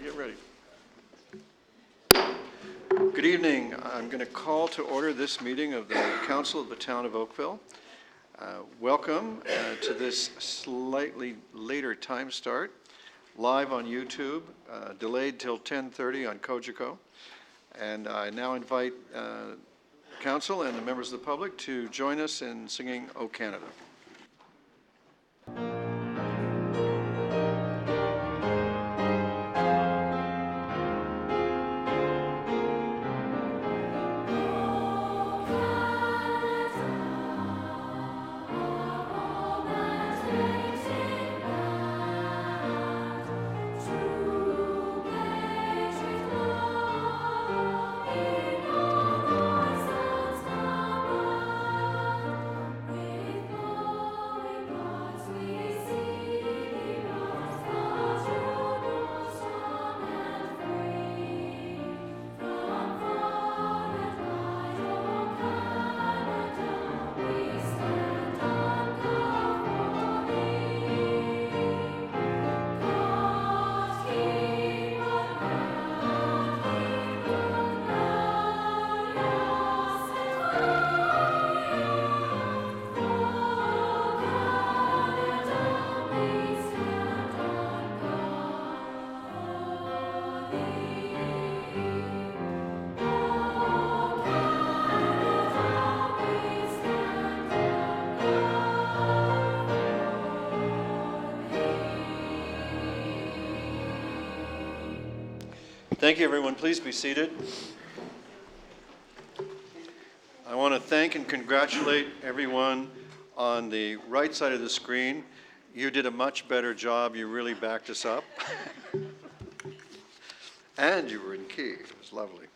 get ready. Good evening. I'm going to call to order this meeting of the Council of the Town of Oakville. Welcome to this slightly later time start, live on YouTube, delayed till 10:30 on Kojiko. And I now invite Council and the members of the public to join us in singing O Canada. Thank you, everyone. Please be seated. I want to thank and congratulate everyone on the right side of the screen. You did a much better job. You really backed us up. And you were in key. It was lovely.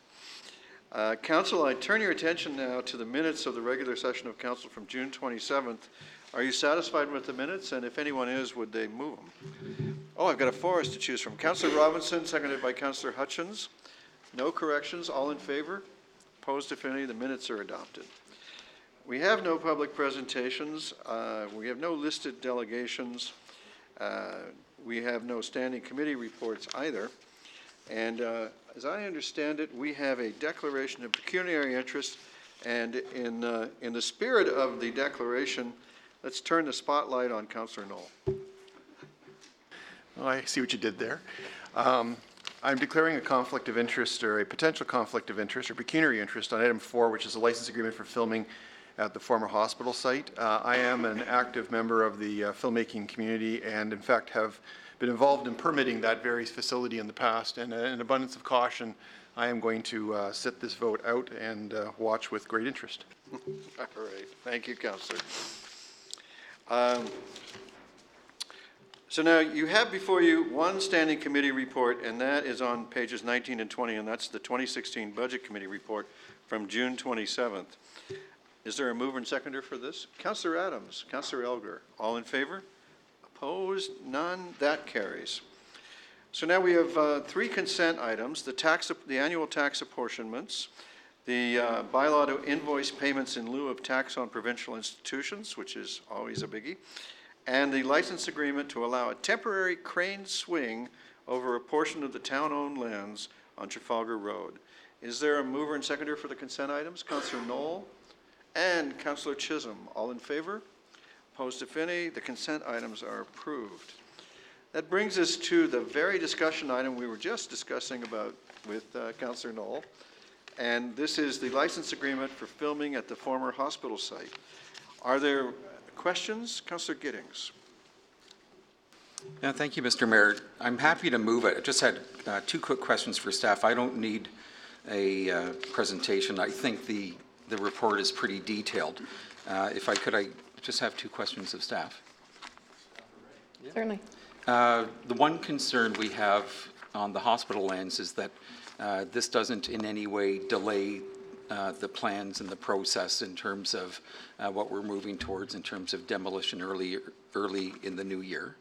Council, I turn your attention now to the minutes of the regular session of Council from June 27th. Are you satisfied with the minutes? And if anyone is, would they move them? Oh, I've got a forest to choose from. Councillor Robinson, seconded by Councillor Hutchins. No corrections. All in favor? Opposed, if any? The minutes are adopted. We have no public presentations. We have no listed delegations. We have no standing committee reports either. And as I understand it, we have a declaration of pecuniary interest. And in the spirit of the declaration, let's turn the spotlight on Councillor Knoll. Well, I see what you did there. I'm declaring a conflict of interest, or a potential conflict of interest, or pecuniary interest on item 4, which is a license agreement for filming at the former hospital site. I am an active member of the filmmaking community and in fact have been involved in permitting that very facility in the past, and in an abundance of caution, I am going to sit this vote out and watch with great interest. All right. Thank you, Councillor. So now you have before you one standing committee report, and that is on pages 19 and 20, and that's the 2016 Budget Committee report from June 27th. Is there a mover and seconder for this? Councillor Adams, Councillor Elgar, all in favor? Opposed? None? That carries. So now we have 3 consent items: the annual tax apportionments, the bylaw to invoice payments in lieu of tax on provincial institutions, which is always a biggie, and the license agreement to allow a temporary crane swing over a portion of the town-owned lands on Trafalgar Road. Is there a mover and seconder for the consent items? Councillor Knoll and Councillor Chisholm. All in favor? Opposed, if any? The consent items are approved. That brings us to the very discussion item we were just discussing about with Councillor Knoll, and this is the license agreement for filming at the former hospital site. Are there questions? Councillor Giddings. Yeah, thank you, Mr. Mayor. I'm happy to move it. I just had 2 quick questions for staff. I don't need a presentation. I think the report is pretty detailed. If I could, I just have 2 questions of staff. Yeah. Certainly. The one concern we have on the hospital lands is that this doesn't in any way delay the plans and the process in terms of what we're moving towards in terms of demolition early in the new year.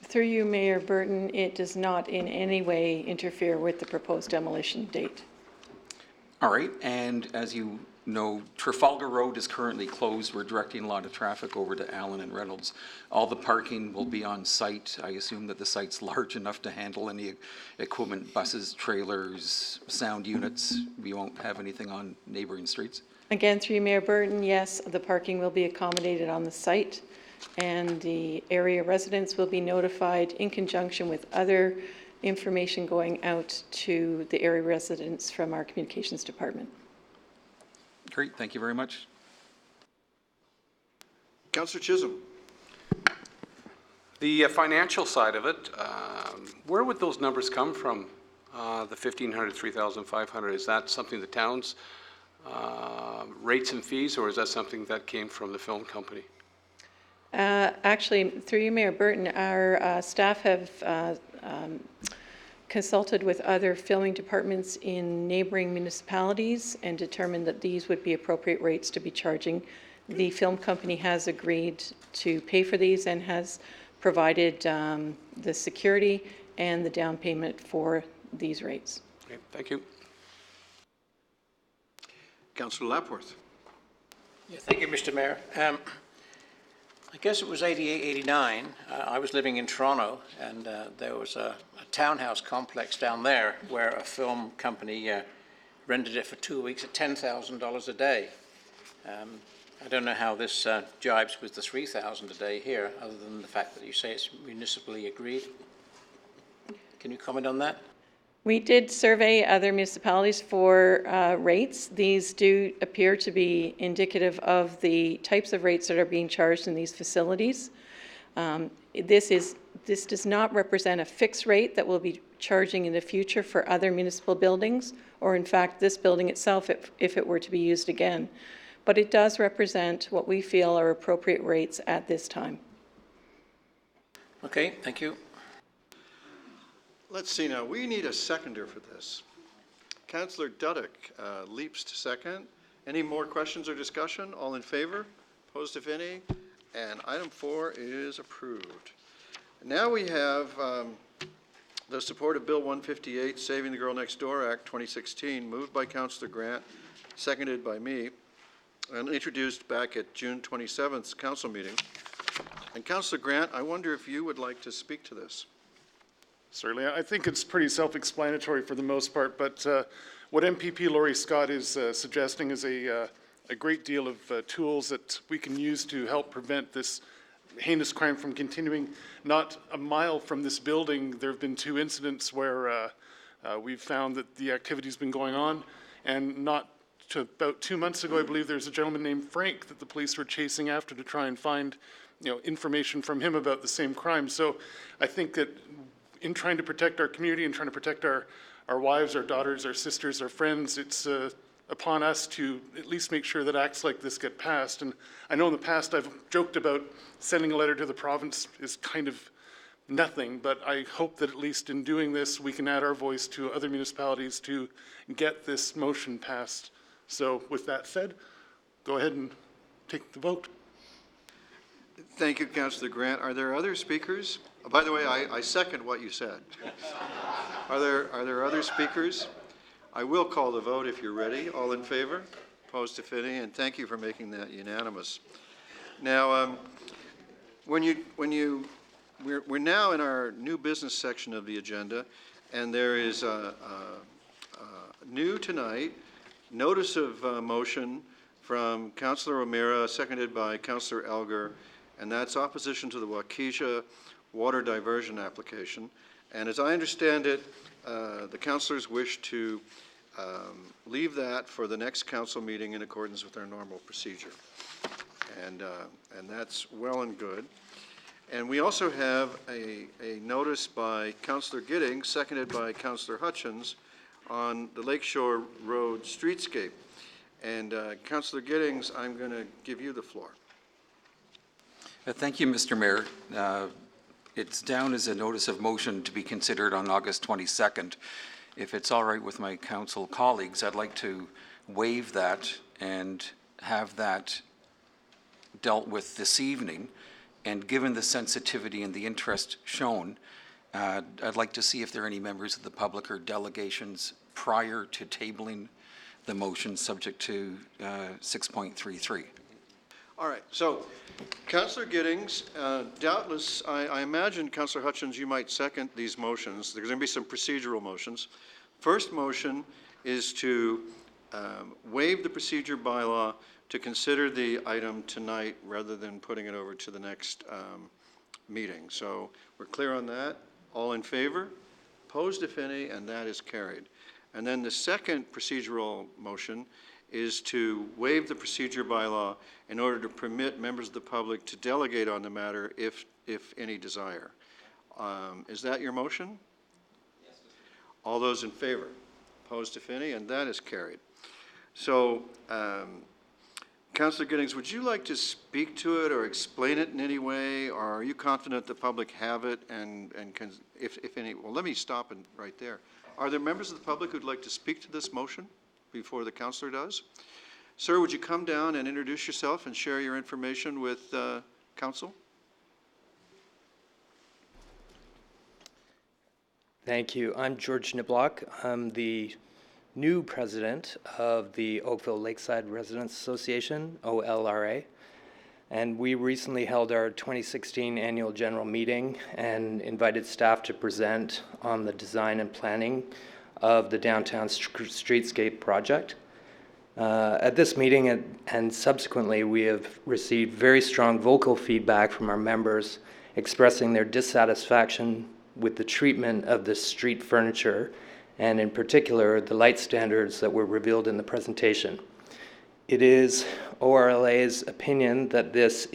Through you, Mayor Burton, it does not in any way interfere with the proposed demolition date. All right, and as you no, Trafalgar Road is currently closed. We're directing a lot of traffic over to Allen and Reynolds. All the parking will be on site. I assume that the site's large enough to handle any equipment, buses, trailers, sound units. We won't have anything on neighboring streets. Again, through you, Mayor Burton, yes, the parking will be accommodated on the site, and the area residents will be notified in conjunction with other information going out to the area residents from our communications department. Great, thank you very much. Councillor Chisholm. The financial side of it, where would those numbers come from? The 1,500, 3,500, is that something the town's rates and fees, or is that something that came from the film company? Actually, through you, Mayor Burton, our staff have consulted with other filming departments in neighboring municipalities and determined that these would be appropriate rates to be charging. The film company has agreed to pay for these and has provided the security and the down payment for these rates. Okay, thank you. Councillor Lapworth. Yeah, thank you, Mr. Mayor. I guess it was 88, 89. I was living in Toronto, and there was a townhouse complex down there where a film company rented it for 2 weeks at $10,000 a day. I don't know how this jibes with the $3,000 a day here, other than the fact that you say it's municipally agreed. Can you comment on that? We did survey other municipalities for rates. These do appear to be indicative of the types of rates that are being charged in these facilities. This does not represent a fixed rate that we'll be charging in the future for other municipal buildings, or in fact this building itself if it were to be used again. But it does represent what we feel are appropriate rates at this time. Okay, thank you. Let's see now, we need a seconder for this. Councillor Duddick leaps to second. Any more questions or discussion? All in favor? Opposed if any? And item 4 is approved. Now we have the support of Bill 158, Saving the Girl Next Door Act 2016, moved by Councillor Grant, seconded by me, and introduced back at June 27th council meeting. And Councillor Grant, I wonder if you would like to speak to this. Certainly. I think it's pretty self-explanatory for the most part, but what MPP Laurie Scott is suggesting is a great deal of tools that we can use to help prevent this heinous crime from continuing. Not a mile from this building, there have been 2 incidents where we've found that the activity's been going on, and not to about 2 months ago, I believe there's a gentleman named Frank that the police were chasing after to try and find, information from him about the same crime. So I think that in trying to protect our community and trying to protect our wives, our daughters, our sisters, our friends, it's upon us to at least make sure that acts like this get passed. And I know in the past I've joked about sending a letter to the province is kind of nothing, but I hope that at least in doing this, we can add our voice to other municipalities to get this motion passed. So with that said, go ahead and take the vote. Thank you, Councillor Grant. Are there other speakers? By the way, I second what you said. Are there other speakers? I will call the vote if you're ready. All in favor? Opposed if any? And thank you for making that unanimous. Now, we're now in our new business section of the agenda, and there is new tonight notice of motion from Councillor O'Meara, seconded by Councillor Elgar, and that's opposition to the Waukesha water diversion application. And as I understand it, the councillors wish to leave that for the next council meeting in accordance with our normal procedure. And that's well and good. And we also have a notice by Councillor Giddings, seconded by Councillor Hutchins, on the Lakeshore Road streetscape. And Councillor Giddings, I'm going to give you the floor. Thank you, Mr. Mayor. It's down as a notice of motion to be considered on August 22nd. If it's all right with my council colleagues, I'd like to waive that and have that dealt with this evening. And given the sensitivity and the interest shown, I'd like to see if there are any members of the public or delegations prior to tabling the motion subject to 6.33. All right, so Councillor Giddings, doubtless, I imagine, Councillor Hutchins, you might second these motions. There's going to be some procedural motions. First motion is to waive the procedure bylaw to consider the item tonight rather than putting it over to the next meeting. So we're clear on that. All in favor? Opposed, if any, and that is carried. And then the second procedural motion is to waive the procedure bylaw in order to permit members of the public to delegate on the matter if any desire. Is that your motion? Yes. All those in favor? Opposed, if any, and that is carried. So, Councillor Giddings, would you like to speak to it or explain it in any way, or are you confident the public have it and can, if any, well, let me stop and right there. Are there members of the public who'd like to speak to this motion before the councillor does? Sir, would you come down and introduce yourself and share your information with council? Thank you. I'm George Niblock. I'm the new president of the Oakville Lakeside Residents Association, OLRA. And we recently held our 2016 annual general meeting and invited staff to present on the design and planning of the downtown streetscape project. At this meeting and subsequently, we have received very strong vocal feedback from our members expressing their dissatisfaction with the treatment of the street furniture, and in particular, the light standards that were revealed in the presentation. It is ORLA's opinion that this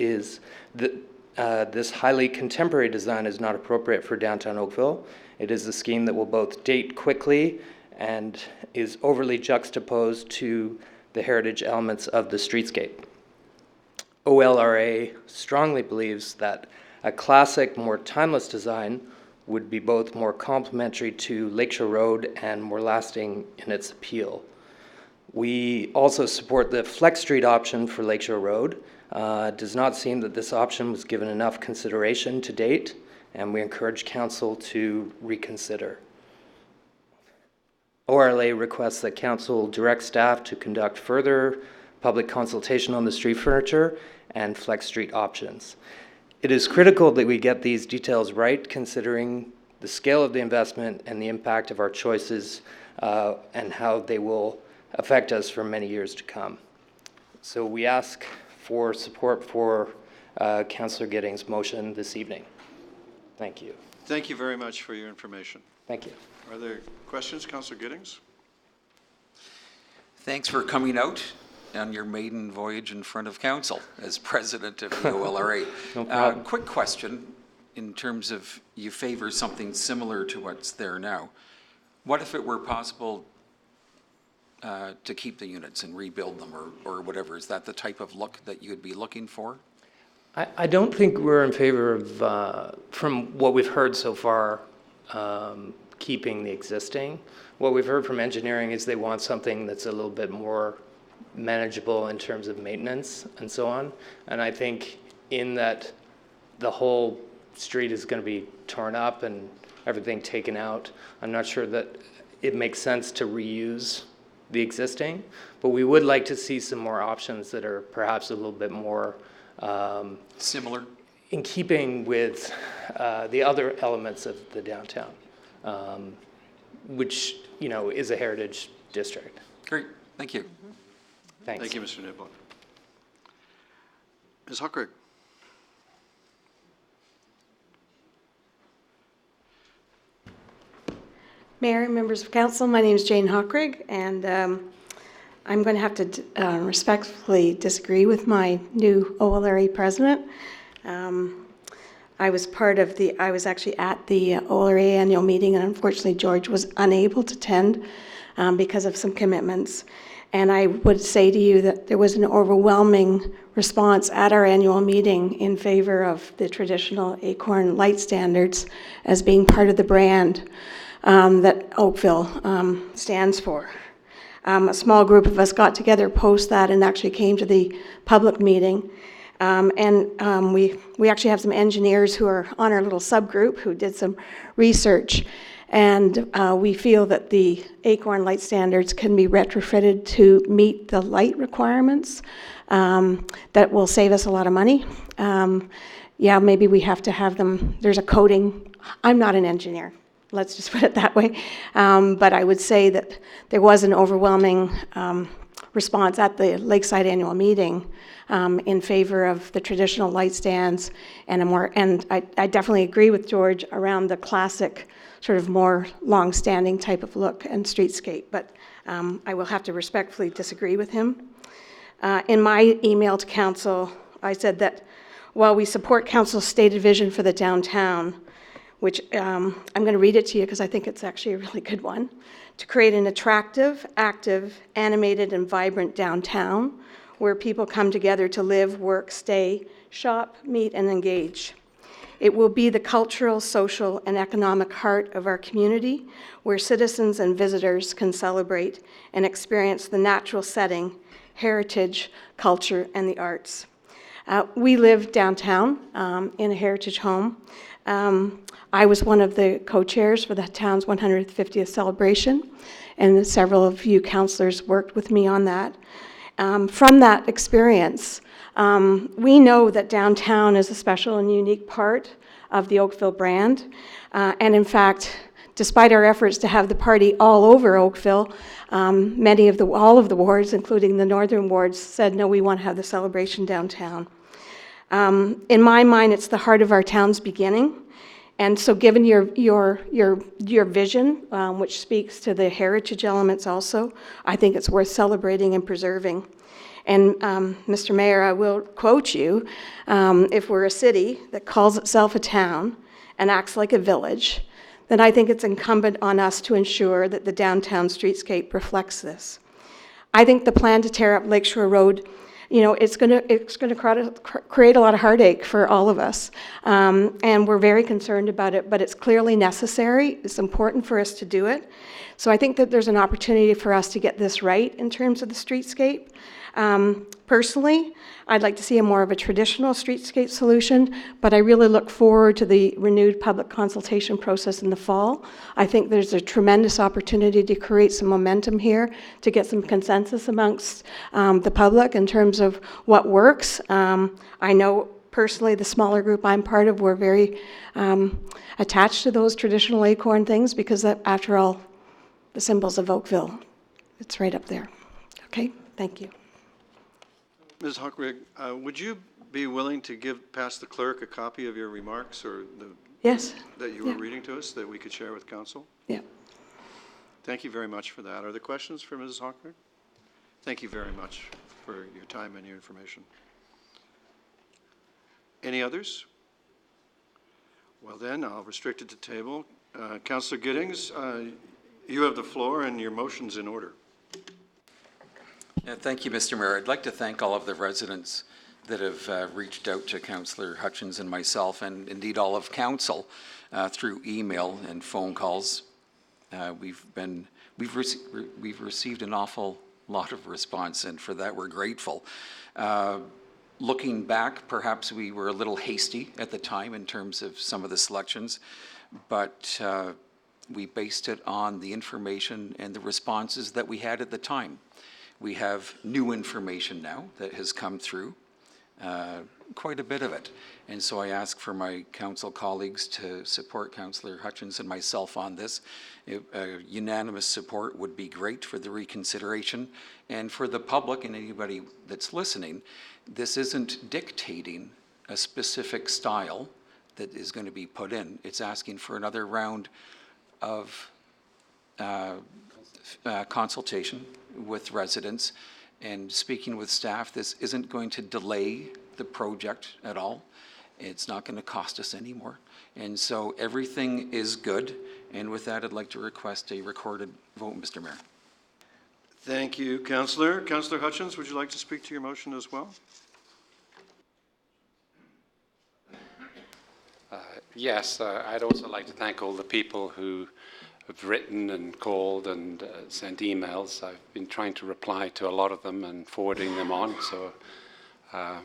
highly contemporary design is not appropriate for downtown Oakville. It is a scheme that will both date quickly and is overly juxtaposed to the heritage elements of the streetscape. OLRA strongly believes that a classic, more timeless design would be both more complementary to Lakeshore Road and more lasting in its appeal. We also support the Flex Street option for Lakeshore Road. It does not seem that this option was given enough consideration to date, and we encourage council to reconsider. ORLA requests that council direct staff to conduct further public consultation on the street furniture and Flex Street options. It is critical that we get these details right, considering the scale of the investment and the impact of our choices and how they will affect us for many years to come. So we ask for support for Councillor Giddings' motion this evening. Thank you. Thank you very much for your information. Thank you. Are there questions, Councillor Giddings? Thanks for coming out on your maiden voyage in front of council as president of the OLRA. No problem. Quick question, in terms of you favor something similar to what's there now. What if it were possible to keep the units and rebuild them or whatever? Is that the type of look that you would be looking for? I don't think we're in favor of, from what we've heard so far, keeping the existing. What we've heard from engineering is they want something that's a little bit more manageable in terms of maintenance and so on. And I think in that the whole street is going to be torn up and everything taken out, I'm not sure that it makes sense to reuse the existing, but we would like to see some more options that are perhaps a little bit more Similar? in keeping with the other elements of the downtown, which, you know, is a heritage district. Great, thank you. Thanks. Thank you, Mr. Niblock. Ms. Huckrig. Mayor and members of council, my name is Jane Hockrig, and I'm going to have to respectfully disagree with my new OLRA president. I was actually at the OLRA annual meeting, and unfortunately George was unable to attend because of some commitments. And I would say to you that there was an overwhelming response at our annual meeting in favor of the traditional acorn light standards as being part of the brand that Oakville stands for. A small group of us got together post that and actually came to the public meeting. We actually have some engineers who are on our little subgroup who did some research. And we feel that the Acorn light standards can be retrofitted to meet the light requirements. That will save us a lot of money. Yeah, maybe we have to have them, there's a coating. I'm not an engineer, let's just put it that way. But I would say that there was an overwhelming response at the Lakeside annual meeting in favor of the traditional light stands and I definitely agree with George around the classic sort of more long-standing type of look and streetscape, but I will have to respectfully disagree with him. In my email to council, I said that while we support council's stated vision for the downtown, which I'm going to read it to you because I think it's actually a really good one, to create an attractive, active, animated, and vibrant downtown where people come together to live, work, stay, shop, meet, and engage. It will be the cultural, social, and economic heart of our community where citizens and visitors can celebrate and experience the natural setting, heritage, culture, and the arts. We live downtown in a heritage home. I was one of the co-chairs for the town's 150th celebration, and several of you councillors worked with me on that. From that experience, we know that downtown is a special and unique part of the Oakville brand. And in fact, despite our efforts to have the party all over Oakville, all of the wards, including the northern wards, said, no, we want to have the celebration downtown. In my mind, it's the heart of our town's beginning. And so given your vision, which speaks to the heritage elements also, I think it's worth celebrating and preserving. And Mr. Mayor, I will quote you, if we're a city that calls itself a town and acts like a village, then I think it's incumbent on us to ensure that the downtown streetscape reflects this. I think the plan to tear up Lakeshore Road, it's going to create a lot of heartache for all of us, and we're very concerned about it, but it's clearly necessary. It's important for us to do it. So I think that there's an opportunity for us to get this right in terms of the streetscape. Personally, I'd like to see more of a traditional streetscape solution, but I really look forward to the renewed public consultation process in the fall. I think there's a tremendous opportunity to create some momentum here, to get some consensus amongst the public in terms of what works. I know personally the smaller group I'm part of, we're very attached to those traditional Acorn things because after all, the symbols of Oakville, it's right up there. Okay, thank you. Ms. Hochrig, would you be willing to pass the clerk a copy of your remarks or Yes. that you were reading to us that we could share with council? Yeah. Thank you very much for that. Are there questions for Mrs. Hochrig? Thank you very much for your time and your information. Any others? Well then, I'll restrict it to table. Councillor Giddings, you have the floor and your motion's in order. Thank you, Mr. Mayor. I'd like to thank all of the residents that have reached out to Councillor Hutchins and myself, and indeed all of council through email and phone calls. We've received an awful lot of response, and for that we're grateful. Looking back, perhaps we were a little hasty at the time in terms of some of the selections, but we based it on the information and the responses that we had at the time. We have new information now that has come through, quite a bit of it. And so I ask for my council colleagues to support Councillor Hutchins and myself on this. Unanimous support would be great for the reconsideration. And for the public and anybody that's listening, this isn't dictating a specific style that is going to be put in. It's asking for another round of consultation with residents and speaking with staff. This isn't going to delay the project at all. It's not going to cost us any more. And so everything is good. And with that, I'd like to request a recorded vote, Mr. Mayor. Thank you, Councillor. Councillor Hutchins, would you like to speak to your motion as well? Yes, I'd also like to thank all the people who have written and called and sent emails. I've been trying to reply to a lot of them and forwarding them on. So I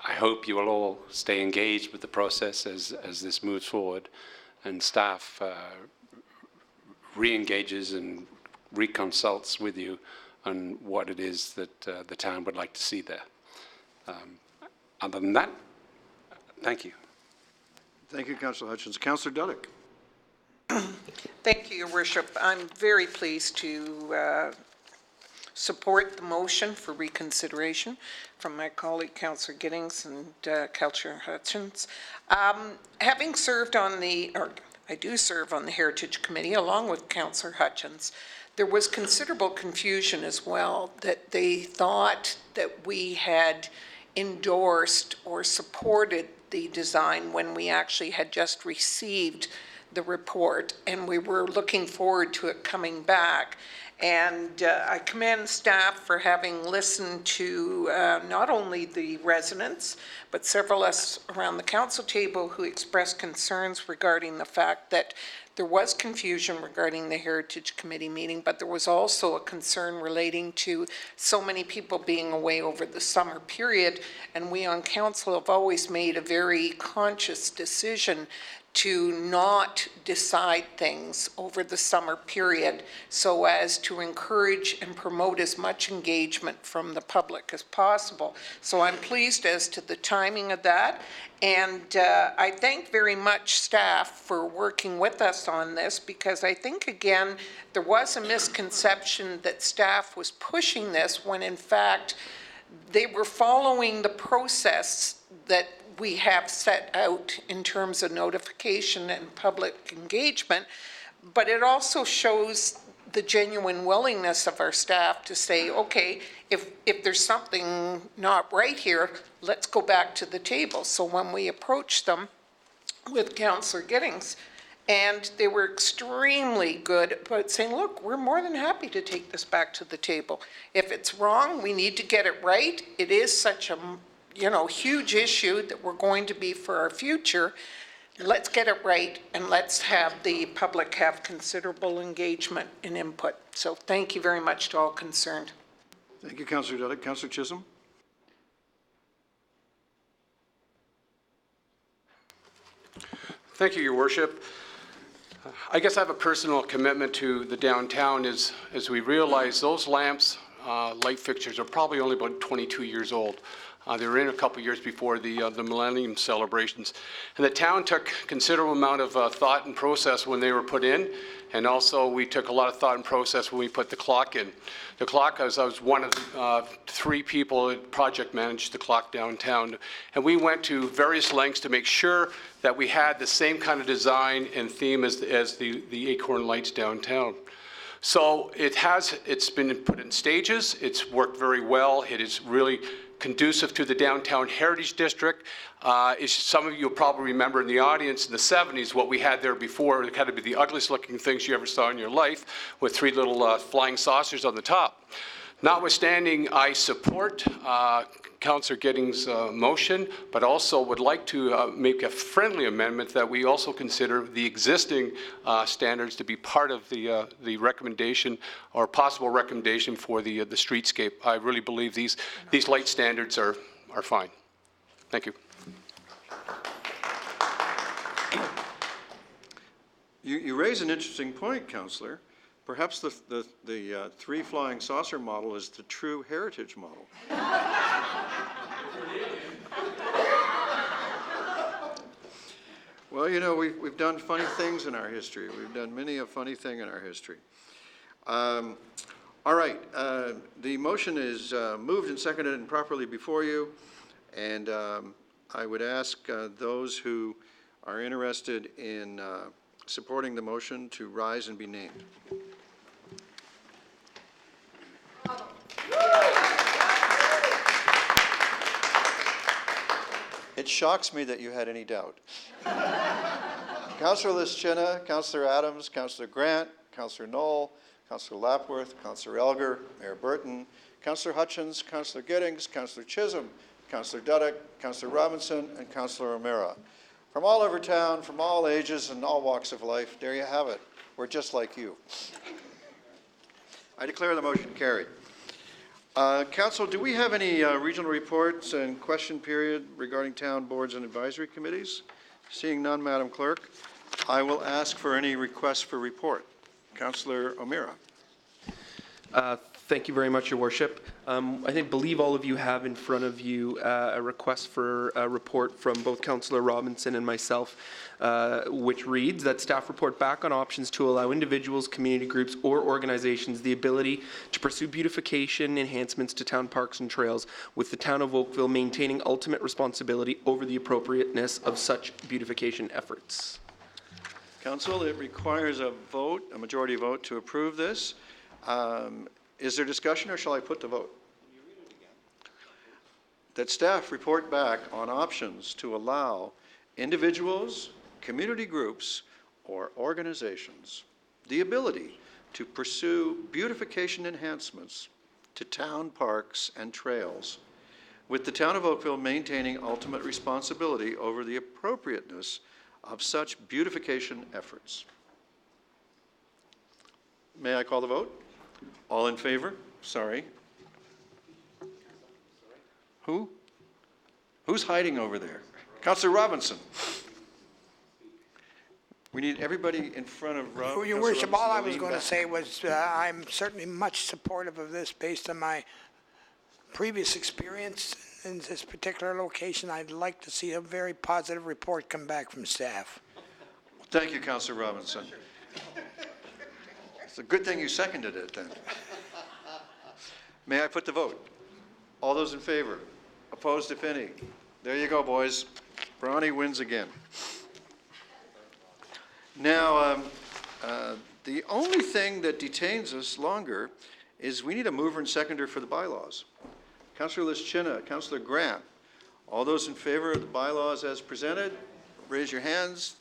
hope you will all stay engaged with the process as this moves forward. And staff re-engages and reconsults with you on what it is that the town would like to see there. Other than that, thank you. Thank you, Councillor Hutchins. Councillor Duddick. Thank you, Your Worship. I'm very pleased to support the motion for reconsideration from my colleague, Councillor Giddings and Councillor Hutchins. Having served on I do serve on the Heritage Committee along with Councillor Hutchins, there was considerable confusion as well that they thought that we had endorsed or supported the design when we actually had just received the report and we were looking forward to it coming back. And I commend staff for having listened to not only the residents, but several of us around the council table who expressed concerns regarding the fact that there was confusion regarding the Heritage Committee meeting, but there was also a concern relating to so many people being away over the summer period. And we on council have always made a very conscious decision to not decide things over the summer period so as to encourage and promote as much engagement from the public as possible. So I'm pleased as to the timing of that. And I thank very much staff for working with us on this, because I think, again, there was a misconception that staff was pushing this when in fact they were following the process that we have set out in terms of notification and public engagement. But it also shows the genuine willingness of our staff to say, okay, if there's something not right here, let's go back to the table. So when we approached them with Councillor Giddings, and they were extremely good about saying, look, we're more than happy to take this back to the table. If it's wrong, we need to get it right. It is such a huge issue that we're going to be for our future. Let's get it right, and let's have the public have considerable engagement and input. So thank you very much to all concerned. Thank you, Councillor Duddick. Councillor Chisholm. Thank you, Your Worship. I guess I have a personal commitment to the downtown as we realize those lamps, light fixtures, are probably only about 22 years old. They were in a couple years before the Millennium celebrations. And the town took considerable amount of thought and process when they were put in. And also we took a lot of thought and process when we put the clock in. The clock, I was one of 3 people that project managed the clock downtown. And we went to various lengths to make sure that we had the same kind of design and theme as the Acorn Lights downtown. So it's been put in stages. It's worked very well. It is really conducive to the downtown heritage district. Some of you will probably remember in the audience in the 70s what we had there before. It had to be the ugliest looking things you ever saw in your life, with 3 little flying saucers on the top. Notwithstanding, I support Councillor Giddings' motion, but also would like to make a friendly amendment that we also consider the existing standards to be part of the recommendation or possible recommendation for the streetscape. I really believe these light standards are fine. Thank you. You raise an interesting point, Councillor. Perhaps the 3 flying saucer model is the true heritage model. Well, we've done funny things in our history. We've done many a funny thing in our history. All right, the motion is moved and seconded and properly before you. And I would ask those who are interested in supporting the motion to rise and be named. It shocks me that you had any doubt. Councillor Lischina, Councillor Adams, Councillor Grant, Councillor Knoll, Councillor Lapworth, Councillor Elgar, Mayor Burton, Councillor Hutchins, Councillor Giddings, Councillor Chisholm, Councillor Duddick, Councillor Robinson, and Councillor O'Meara. From all over town, from all ages and all walks of life, there you have it. We're just like you. I declare the motion carried. Council, do we have any regional reports and question period regarding town boards and advisory committees? Seeing none, Madam Clerk, I will ask for any requests for report. Councillor O'Meara. Thank you very much, Your Worship. I believe all of you have in front of you a request for a report from both Councillor Robinson and myself, which reads that staff report back on options to allow individuals, community groups, or organizations the ability to pursue beautification enhancements to town parks and trails, with the Town of Oakville maintaining ultimate responsibility over the appropriateness of such beautification efforts. Council, it requires a vote, a majority vote to approve this. Is there discussion, or shall I put the vote? That staff report back on options to allow individuals, community groups, or organizations the ability to pursue beautification enhancements to town parks and trails, with the Town of Oakville maintaining ultimate responsibility over the appropriateness of such beautification efforts. May I call the vote? All in favor? Sorry. Who? Who's hiding over there? Councillor Robinson. We need everybody in front of Rob. Your Worship, all I was going to say was I'm certainly much supportive of this based on my previous experience in this particular location. I'd like to see a very positive report come back from staff. Thank you, Councillor Robinson. It's a good thing you seconded it then. May I put the vote? All those in favor? Opposed, if any? There you go, boys. Bronny wins again. Now, the only thing that detains us longer is we need a mover and seconder for the bylaws. Councillor Lischina, Councillor Grant, all those in favor of the bylaws as presented, raise your hands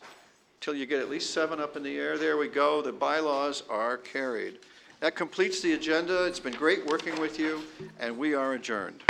till you get at least 7 up in the air. There we go. The bylaws are carried. That completes the agenda. It's been great working with you, and we are adjourned.